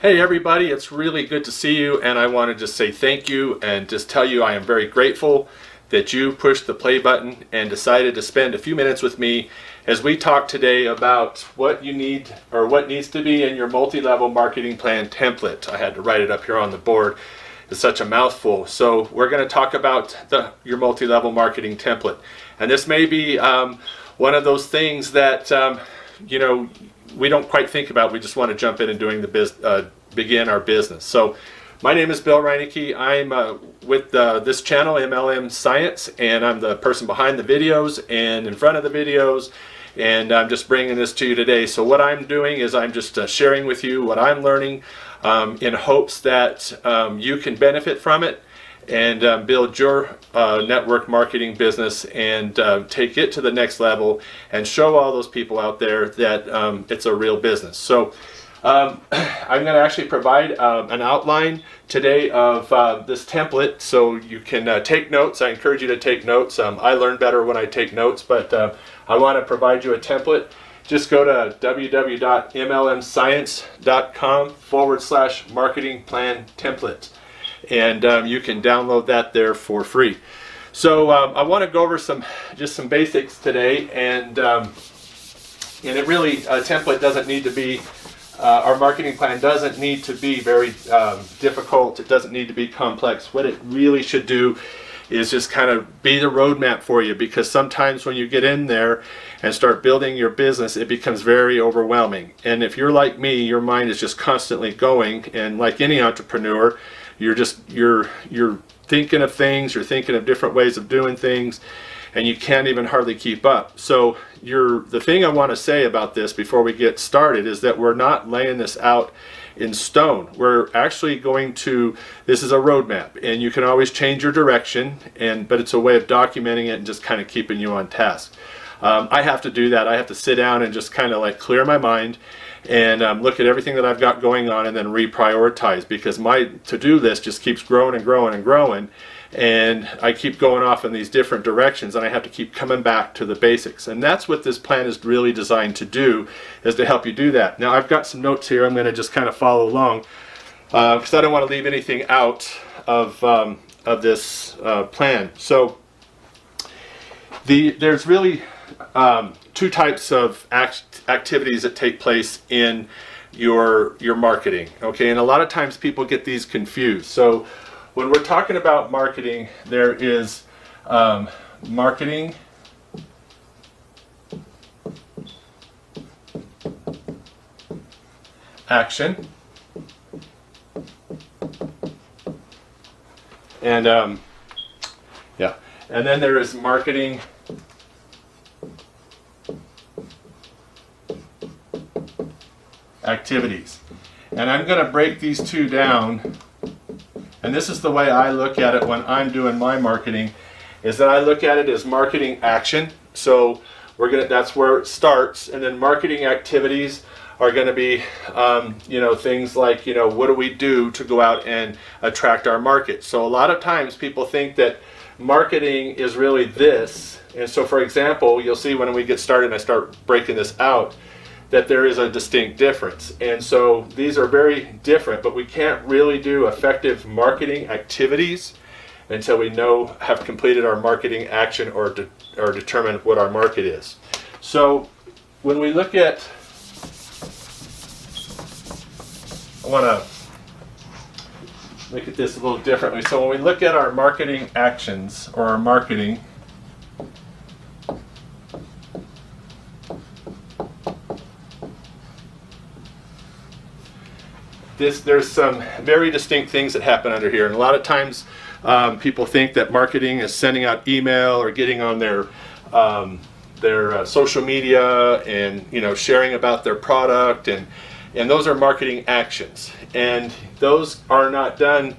Hey everybody, it's really good to see you, and I want to just say thank you and just tell you I am very grateful that you pushed the play button and decided to spend a few minutes with me as we talk today about what you need or what needs to be in your multi-level marketing plan template. I had to write it up here on the board. It's such a mouthful. So we're going to talk about your multi-level marketing template. And this may be one of those things that we don't quite think about. We just want to jump in and begin our business. So my name is Bill Reinecke. I'm with this channel, MLM Science, and I'm the person behind the videos and in front of the videos, and I'm just bringing this to you today. So what I'm doing is I'm just sharing with you what I'm learning in hopes that you can benefit from it and build your network marketing business and take it to the next level and show all those people out there that it's a real business. So I'm going to actually provide an outline today of this template so you can take notes. I encourage you to take notes. I learn better when I take notes, but I want to provide you a template. Just go to www.mlmscience.com/marketing plan template. And you can download that there for free. So I want to go over some basics today, and it really, a template doesn't need to be, our marketing plan doesn't need to be very difficult. It doesn't need to be complex. What it really should do is just kind of be the roadmap for you, because sometimes when you get in there and start building your business, it becomes very overwhelming. And if you're like me, your mind is just constantly going, and like any entrepreneur, you're thinking of things, you're thinking of different ways of doing things, and you can't even hardly keep up. So the thing I want to say about this before we get started is that we're not laying this out in stone. We're actually this is a roadmap, and you can always change your direction, but it's a way of documenting it and just kind of keeping you on task. I have to do that. I have to sit down and just kind of like clear my mind and look at everything that I've got going on and then reprioritize, because my to-do list just keeps growing and growing and growing, and I keep going off in these different directions, and I have to keep coming back to the basics. And that's what this plan is really designed to do, is to help you do that. Now I've got some notes here. I'm going to just kind of follow along because I don't want to leave anything out of this plan. So there's really two types of activities that take place in your marketing, okay? And a lot of times people get these confused. So when we're talking about marketing, there is marketing action, and and then there is marketing activities. And I'm going to break these two down, and this is the way I look at it when I'm doing my marketing, is that I look at it as marketing action. So that's where it starts, and then marketing activities are going to be things like, what do we do to go out and attract our market. So a lot of times people think that marketing is really this, and so for example, you'll see when we get started and I start breaking this out, that there is a distinct difference. And so these are very different, but we can't really do effective marketing activities until we have completed our marketing action or determine what our market is. So when we look at, I want to look at this a little differently. So when we look at our marketing actions or our marketing, there's some very distinct things that happen under here, and a lot of times people think that marketing is sending out email or getting on their social media and sharing about their product, and those are marketing actions, and those are not done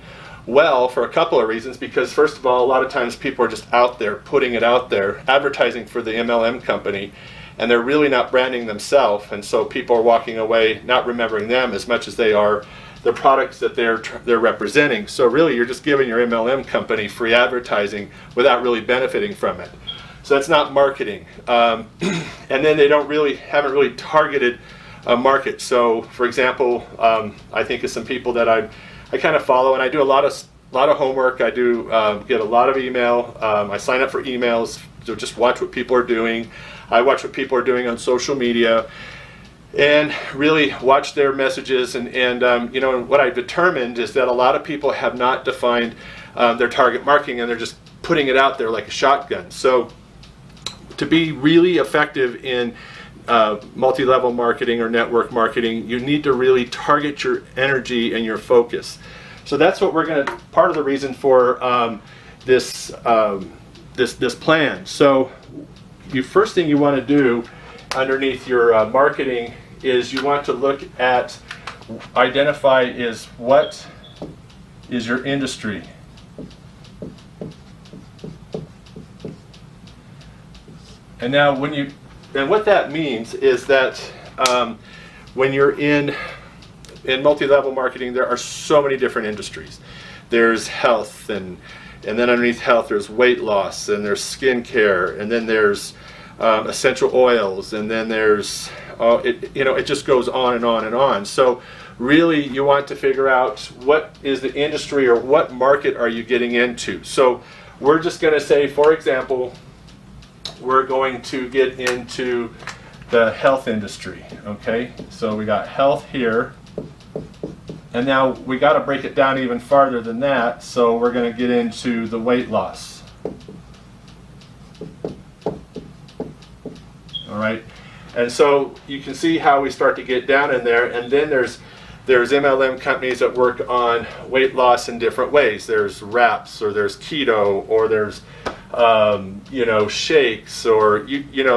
well for a couple of reasons. Because first of all, a lot of times people are just out there putting it out there, advertising for the MLM company, and they're really not branding themselves, and so people are walking away not remembering them as much as they are the products that they're representing. So really you're just giving your MLM company free advertising without really benefiting from it. So that's not marketing. And then they haven't really targeted market. So, for example, I think of some people that I kind of follow, and I do a lot of homework. I do get a lot of email. I sign up for emails to just watch what people are doing. I watch what people are doing on social media, and really watch their messages. And you know, what I've determined is that a lot of people have not defined their target marketing, and they're just putting it out there like a shotgun. So, to be really effective in multi-level marketing or network marketing, you need to really target your energy and your focus. So that's what we're going to, part of the reason for this plan. So first thing you want to do underneath your marketing is you want to look at, identify is what is your industry. And now and what that means is that when you're in multi-level marketing, there are so many different industries. There's health, and then underneath health there's weight loss, and there's skincare, and then there's essential oils, and then there's it just goes on and on and on. So really you want to figure out what is the industry, or what market are you getting into. So we're just going to say, for example, we're going to get into the health industry. Okay, so we got health here, and now we got to break it down even farther than that. So we're going to get into the weight loss. All right, and so you can see how we start to get down in there. And then there's MLM companies that work on weight loss in different ways. There's wraps, or there's keto, or there's shakes, or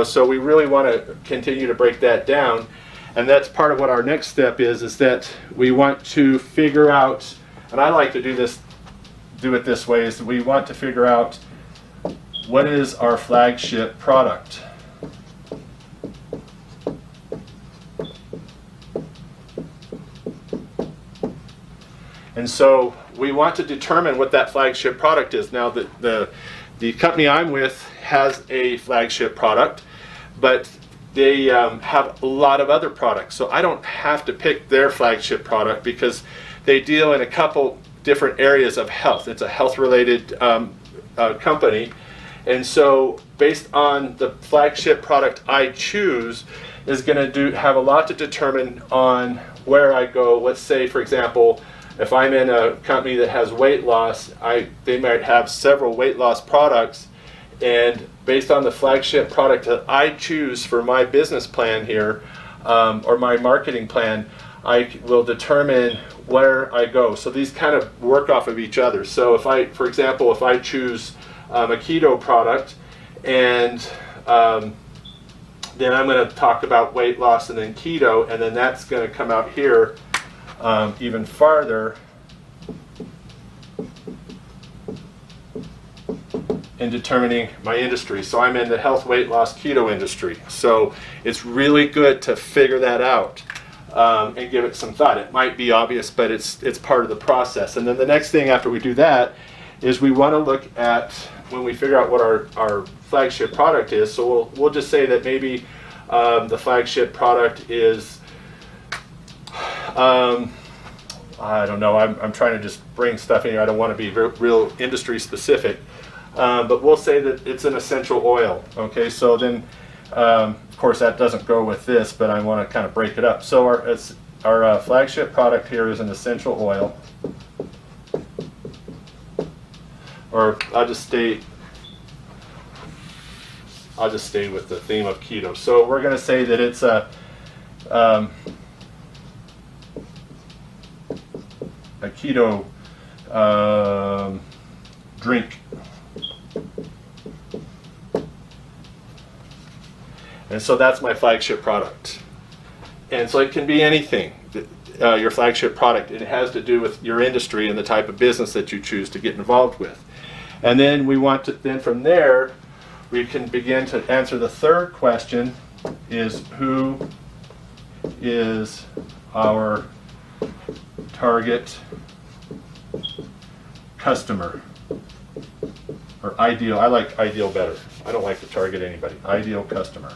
so we really want to continue to break that down. And that's part of what our next step is that we want to figure out, and I like to do it this way, is that we want to figure out what is our flagship product. And so we want to determine what that flagship product is. Now, the company I'm with has a flagship product, but they have a lot of other products. So I don't have to pick their flagship product, because they deal in a couple different areas of health. It's a health-related company. And so based on the flagship product I choose is going to have a lot to determine on where I go. Let's say, for example, if I'm in a company that has weight loss, they might have several weight loss products, and based on the flagship product that I choose for my business plan here, or my marketing plan, I will determine where I go. So these kind of work off of each other. So for example, if I choose a keto product, and then I'm going to talk about weight loss and then keto, and then that's going to come out here even farther in determining my industry. So I'm in the health, weight loss, keto industry. So it's really good to figure that out and give it some thought. It might be obvious, but it's part of the process. And then the next thing after we do that is we want to look at, when we figure out what our flagship product is. So we'll just say that maybe the flagship product is I don't know, I'm trying to just bring stuff in here. I don't want to be real industry specific, but we'll say that it's an essential oil. Okay, so then of course that doesn't go with this, but I want to kind of break it up. So our flagship product here is an essential oil, or I'll just stay with the theme of keto. So we're going to say that it's a keto drink. And so that's my flagship product. And so it can be anything, your flagship product. It has to do with your industry and the type of business that you choose to get involved with. And then we want to, then from there, we can begin to answer the third question, is who is our target customer, or ideal. I like ideal better. I don't like to target anybody. Ideal customer.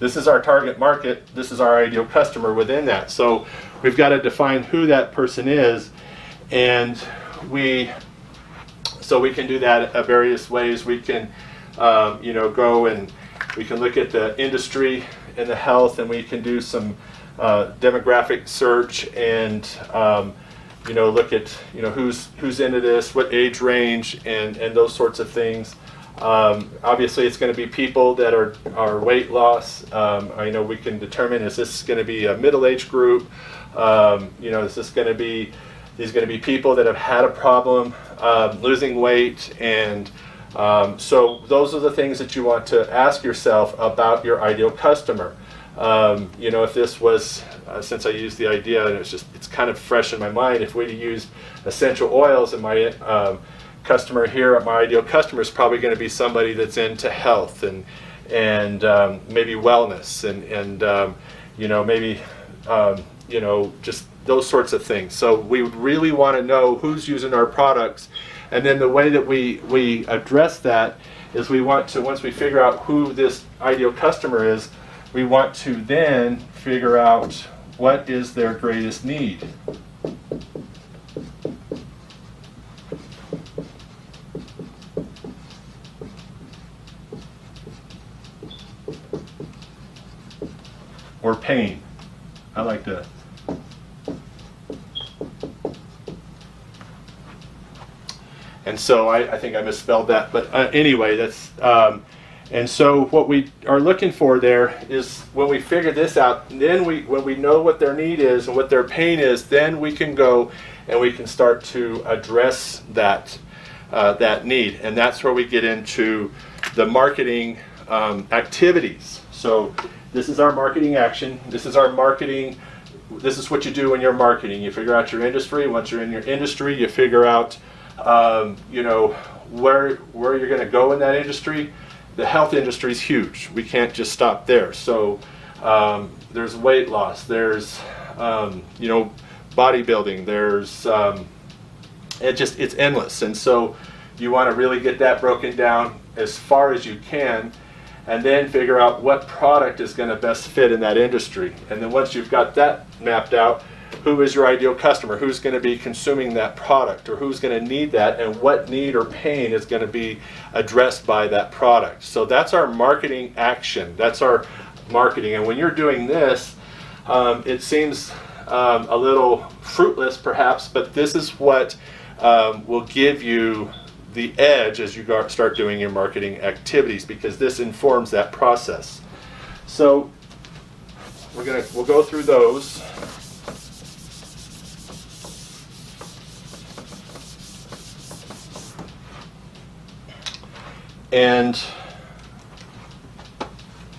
this is our target market, this is our ideal customer within that. So we've got to define who that person is, and we can do that various ways. We can go and we can look at the industry and the health, and we can do some demographic search and look at who's into this, what age range, and those sorts of things. Obviously, it's going to be people that are weight loss. I know we can determine, is this going to be a middle-age group? Is this going to be people that have had a problem losing weight? And so those are the things that you want to ask yourself about your ideal customer. If this was, since I used the idea, and it's kind of fresh in my mind, if we used essential oils, and my customer here, my ideal customer is probably going to be somebody that's into health and maybe wellness and maybe just those sorts of things. So we really want to know who's using our products, and then the way that we address that is we want to, once we figure out who this ideal customer is, we want to then figure out what is their greatest need. Or pain. I like to. And so I think I misspelled that, but anyway, that's and so what we are looking for there is, when we figure this out, then when we know what their need is and what their pain is, then we can go and we can start to address that need, and that's where we get into the marketing activities. So this is our marketing action. This is our marketing. This is what you do when you're marketing. You figure out your industry. Once you're in your industry, you figure out where you're going to go in that industry. The health industry is huge. We can't just stop there. So there's weight loss. There's bodybuilding. There's it's endless. And so you want to really get that broken down as far as you can, and then figure out what product is going to best fit in that industry. And then once you've got that mapped out, who is your ideal customer? Who's going to be consuming that product, or who's going to need that, and what need or pain is going to be addressed by that product? So that's our marketing action. That's our marketing. And when you're doing this, it seems a little fruitless perhaps, but this is what will give you the edge as you start doing your marketing activities, because this informs that process. So we'll go through those. And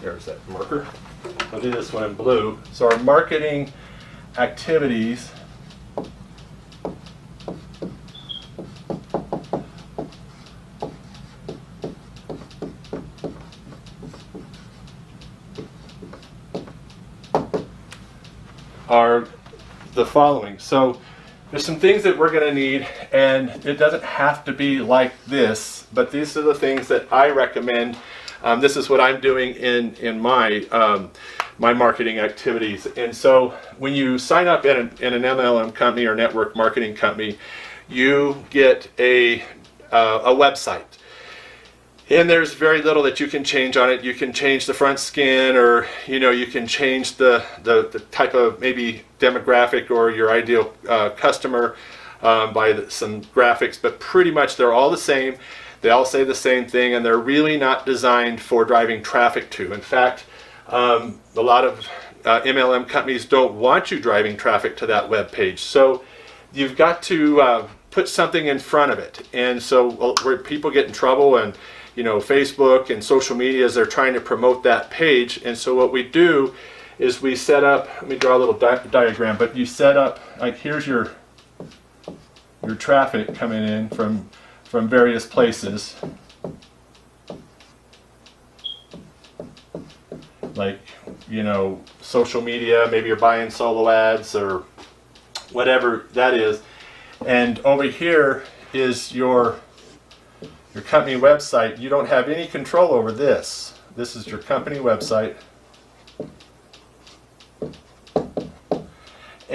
there's that marker. I'll do this one in blue. So our marketing activities are the following. So there's some things that we're going to need, and it doesn't have to be like this, but these are the things that I recommend. This is what I'm doing in my my marketing activities. And so when you sign up in an MLM company or network marketing company, you get a website. And there's very little that you can change on it. You can change the front skin, or you can change the type of maybe demographic or your ideal customer by some graphics, but pretty much they're all the same. They all say the same thing, and they're really not designed for driving traffic to. In fact, a lot of MLM companies don't want you driving traffic to that web page. So you've got to put something in front of it. And so where people get in trouble, and Facebook and social media, as they're trying to promote that page. And so what we do is we set up, let me draw a little diagram, but you set up, like, here's your traffic coming in from various places. Like, social media, maybe you're buying solo ads or whatever that is. And over here is your company website. You don't have any control over this. This is your company website.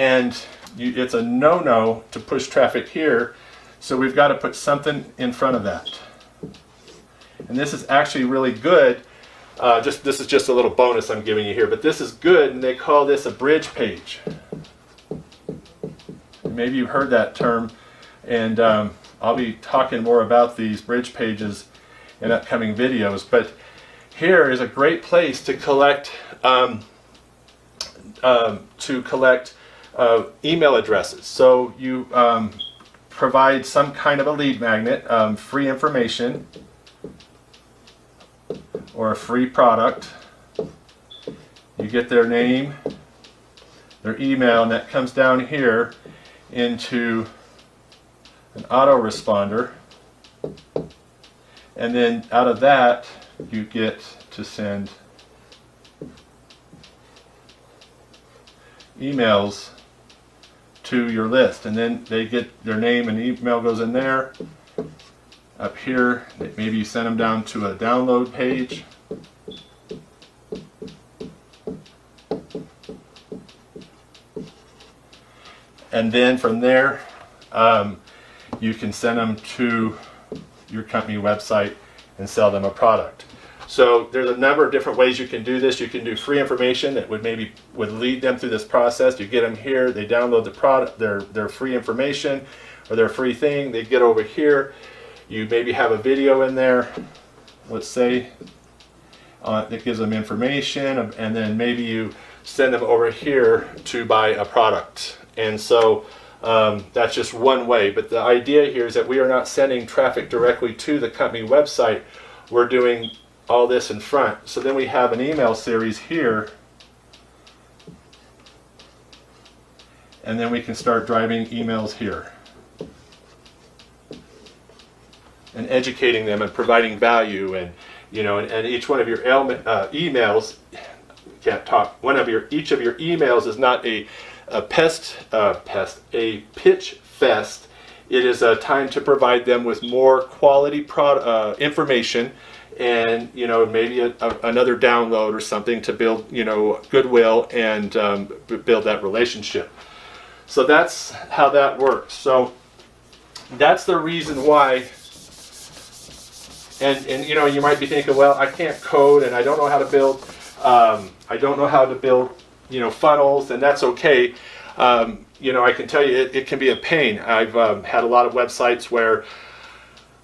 and it's a no-no to push traffic here, so we've got to put something in front of that. And this is actually really good. This is just a little bonus I'm giving you here, but this is good, and they call this a bridge page. Maybe you've heard that term, and I'll be talking more about these bridge pages in upcoming videos. But here is a great place to collect email addresses. So you provide some kind of a lead magnet, free information, or a free product. You get their name, their email, and that comes down here into an autoresponder, and then out of that you get to send emails to your list, and then they get their name and email goes in there. Up here, maybe you send them down to a download page. And then from there, you can send them to your company website and sell them a product. So there's a number of different ways you can do this. You can do free information that would lead them through this process. You get them here, they download the product, their free information or their free thing. They get over here. You maybe have a video in there, let's say, that gives them information, and then maybe you send them over here to buy a product. And so that's just one way. But the idea here is that we are not sending traffic directly to the company website. We're doing all this in front. So then we have an email series here, and then we can start driving emails here and educating them and providing value, and and each one of your emails, can't talk. Each of your emails is not a pitch fest. It is a time to provide them with more quality information, and maybe another download or something to build goodwill and build that relationship. So that's how that works. So that's the reason why. And you might be thinking, well, I can't code, and I don't know how to build. Funnels, and that's okay. I can tell you it can be a pain. I've had a lot of websites where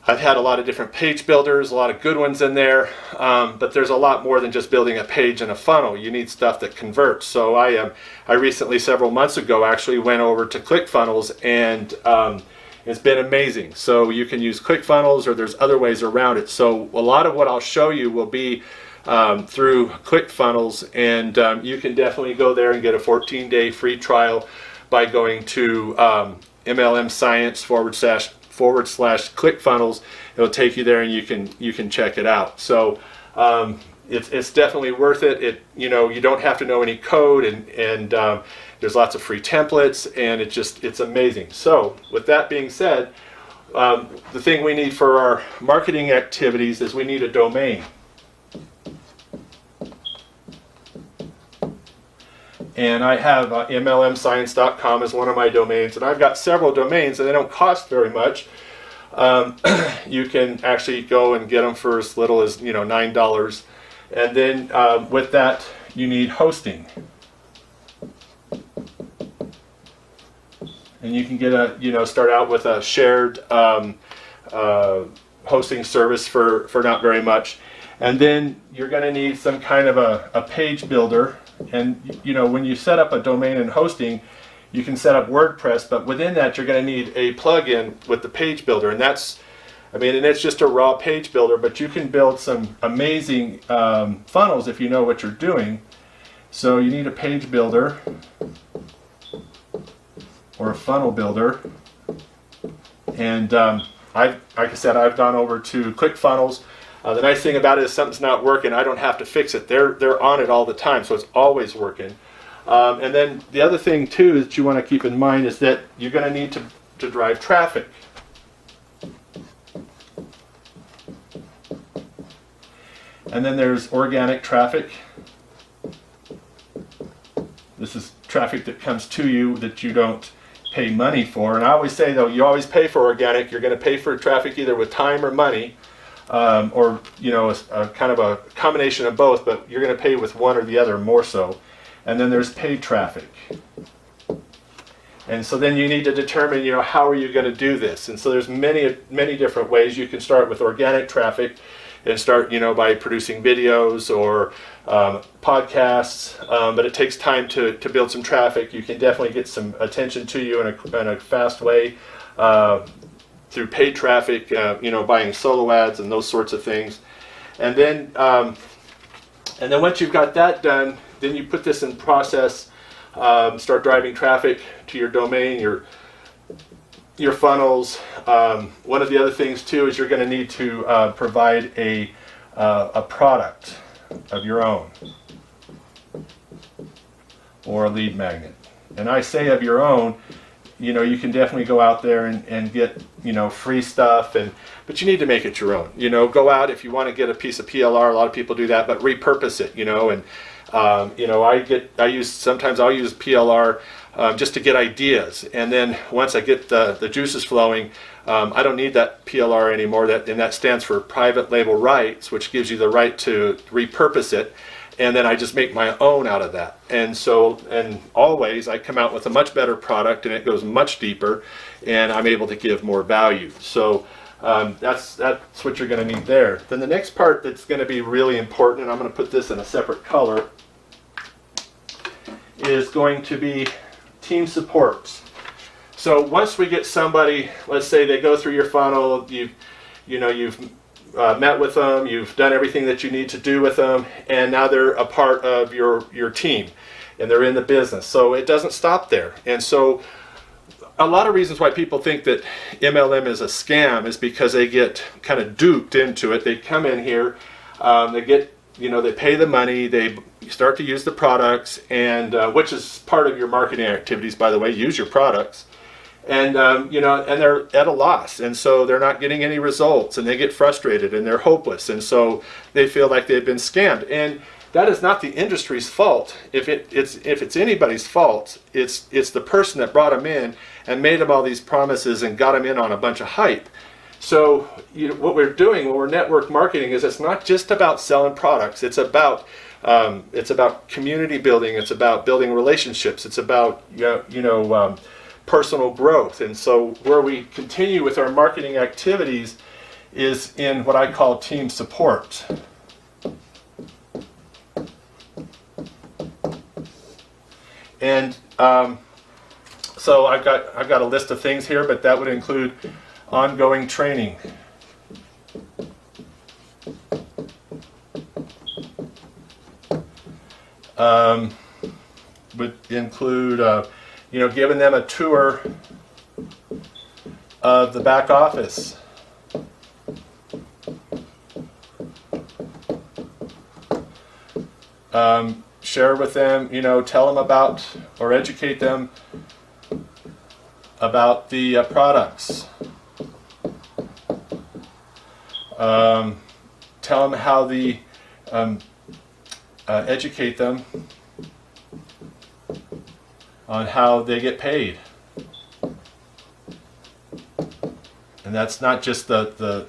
I've had a lot of different page builders, a lot of good ones in there, but there's a lot more than just building a page and a funnel. You need stuff that converts. So I recently, several months ago, actually went over to ClickFunnels, and it's been amazing. So you can use ClickFunnels, or there's other ways around it. So a lot of what I'll show you will be through ClickFunnels, and you can definitely go there and get a 14-day free trial by going to MLM Science /ClickFunnels. It'll take you there, and you can check it out. So it's definitely worth it. You don't have to know any code, and there's lots of free templates, and it's amazing. So with that being said, the thing we need for our marketing activities is we need a domain. And I have mlmscience.com as one of my domains, and I've got several domains, and they don't cost very much. You can actually go and get them for as little as $9, and then with that you need hosting, and you can get start out with a shared hosting service for not very much, and then you're going to need some kind of a page builder. And when you set up a domain and hosting, you can set up WordPress, but within that you're going to need a plugin with the page builder, and it's just a raw page builder, but you can build some amazing funnels if you know what you're doing. So you need a page builder or a funnel builder, and like I said, I've gone over to ClickFunnels. The nice thing about it is something's not working, I don't have to fix it. They're on it all the time, so it's always working. And then the other thing too that you want to keep in mind is that you're going to need to drive traffic. And then there's organic traffic. This is traffic that comes to you that you don't pay money for. And I always say, though, you always pay for organic. You're going to pay for traffic either with time or money, or a kind of a combination of both, but you're going to pay with one or the other more so. And then there's paid traffic. And so then you need to determine, how are you going to do this? And so there's many different ways. You can start with organic traffic and start, by producing videos or podcasts, but it takes time to build some traffic. You can definitely get some attention to you in a fast way through paid traffic, buying solo ads and those sorts of things. And then once you've got that done, then you put this in process, start driving traffic to your domain, your funnels. One of the other things too is you're going to need to provide a product of your own or a lead magnet. And I say of your own, you can definitely go out there and get free stuff, but you need to make it your own. Go out if you want to get a piece of PLR. A lot of people do that, but repurpose it. Sometimes I'll use PLR just to get ideas, and then once I get the juices flowing, I don't need that PLR anymore. That stands for private label rights, which gives you the right to repurpose it, and then I just make my own out of that. And always I come out with a much better product, and it goes much deeper, and I'm able to give more value. So that's what you're going to need there. Then the next part that's going to be really important, and I'm going to put this in a separate color, is going to be team support. So once we get somebody, let's say they go through your funnel, you've met with them, you've done everything that you need to do with them, and now they're a part of your team, and they're in the business. So it doesn't stop there. And so a lot of reasons why people think that MLM is a scam is because they get kind of duped into it. They come in here, they get, they pay the money, they start to use the products, and which is part of your marketing activities, by the way. Use your products, and and they're at a loss, and so they're not getting any results, and they get frustrated, and they're hopeless, and so they feel like they've been scammed. And that is not the industry's fault. If it's anybody's fault, it's the person that brought them in and made them all these promises and got them in on a bunch of hype. So what we're doing when we're network marketing is it's not just about selling products. It's about community building. It's about building relationships. It's about personal growth. And so where we continue with our marketing activities is in what I call team support. And so I've got a list of things here, but that would include ongoing training, would include giving them a tour of the back office, share with them, tell them about or educate them about the products. Tell them how educate them on how they get paid. And that's not just the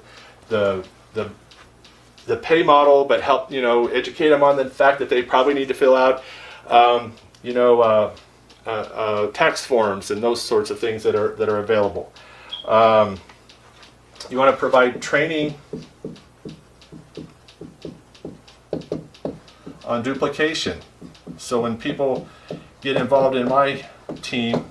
pay model, but help educate them on the fact that they probably need to fill out tax forms and those sorts of things that are available. You want to provide training on duplication. So when people get involved in my team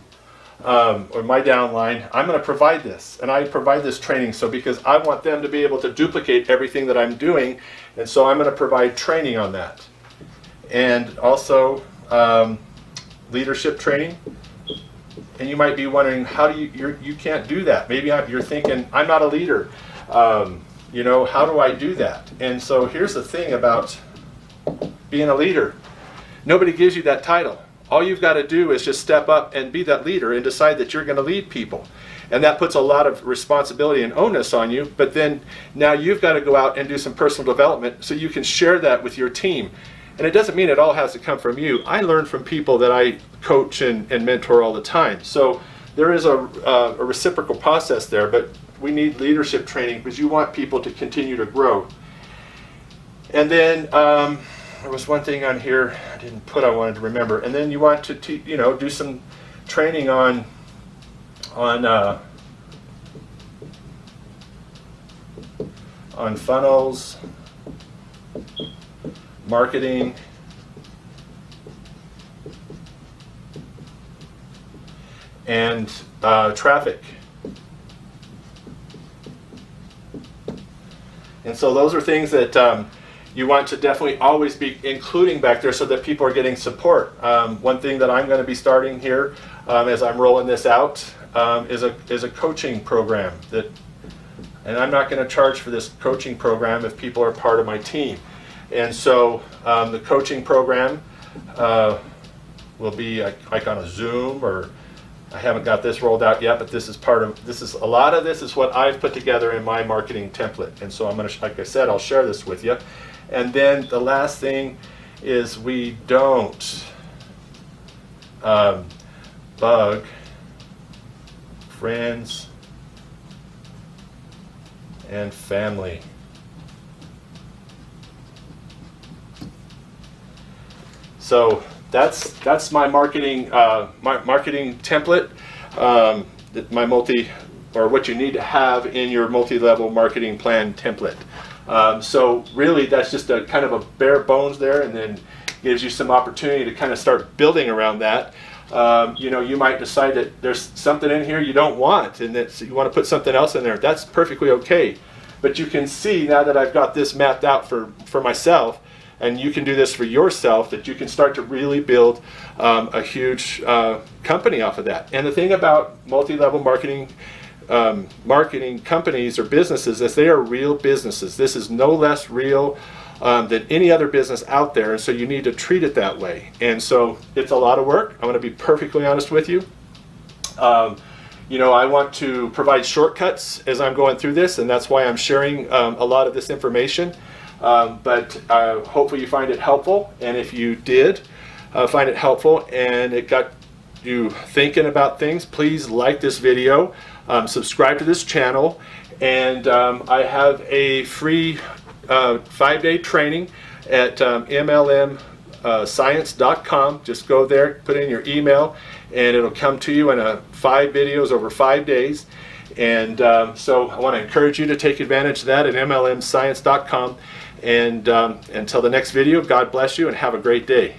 or my downline, I'm going to provide this, and I provide this training because I want them to be able to duplicate everything that I'm doing, and so I'm going to provide training on that. And also leadership training. And you might be wondering, how do you can't do that? Maybe you're thinking, I'm not a leader. How do I do that? And so here's the thing about being a leader. Nobody gives you that title. All you've got to do is just step up and be that leader and decide that you're going to lead people. And that puts a lot of responsibility and onus on you, but then now you've got to go out and do some personal development so you can share that with your team. And it doesn't mean it all has to come from you. I learn from people that I coach and mentor all the time. So there is a reciprocal process there, but we need leadership training because you want people to continue to grow. And then there was one thing on here I didn't put, I wanted to remember. And then you want to do some training on funnels, marketing, and traffic. And so those are things that you want to definitely always be including back there so that people are getting support. One thing that I'm going to be starting here as I'm rolling this out is a coaching program and I'm not going to charge for this coaching program if people are part of my team. And so the coaching program will be like on a Zoom, or I haven't got this rolled out yet, but this is a lot of this is what I've put together in my marketing template. And so I'm going to, like I said, I'll share this with you. And then the last thing is we don't bug friends and family. So that's my marketing marketing template, or what you need to have in your multi-level marketing plan template. So really that's just a kind of a bare bones there, and then gives you some opportunity to kind of start building around that. You might decide that there's something in here you don't want and that you want to put something else in there. That's perfectly okay. But you can see now that I've got this mapped out for myself, and you can do this for yourself, that you can start to really build a huge company off of that. And the thing about multi-level marketing companies or businesses is they are real businesses. This is no less real than any other business out there, and so you need to treat it that way. And so it's a lot of work. I'm going to be perfectly honest with you. I want to provide shortcuts as I'm going through this, and that's why I'm sharing a lot of this information. But hopefully you find it helpful, and if you did find it helpful and it got you thinking about things, please like this video, subscribe to this channel, and I have a free 5-day training at mlmscience.com. Just go there, put in your email, and it'll come to you in 5 videos over 5 days. And so I want to encourage you to take advantage of that at mlmscience.com. And until the next video, God bless you and have a great day.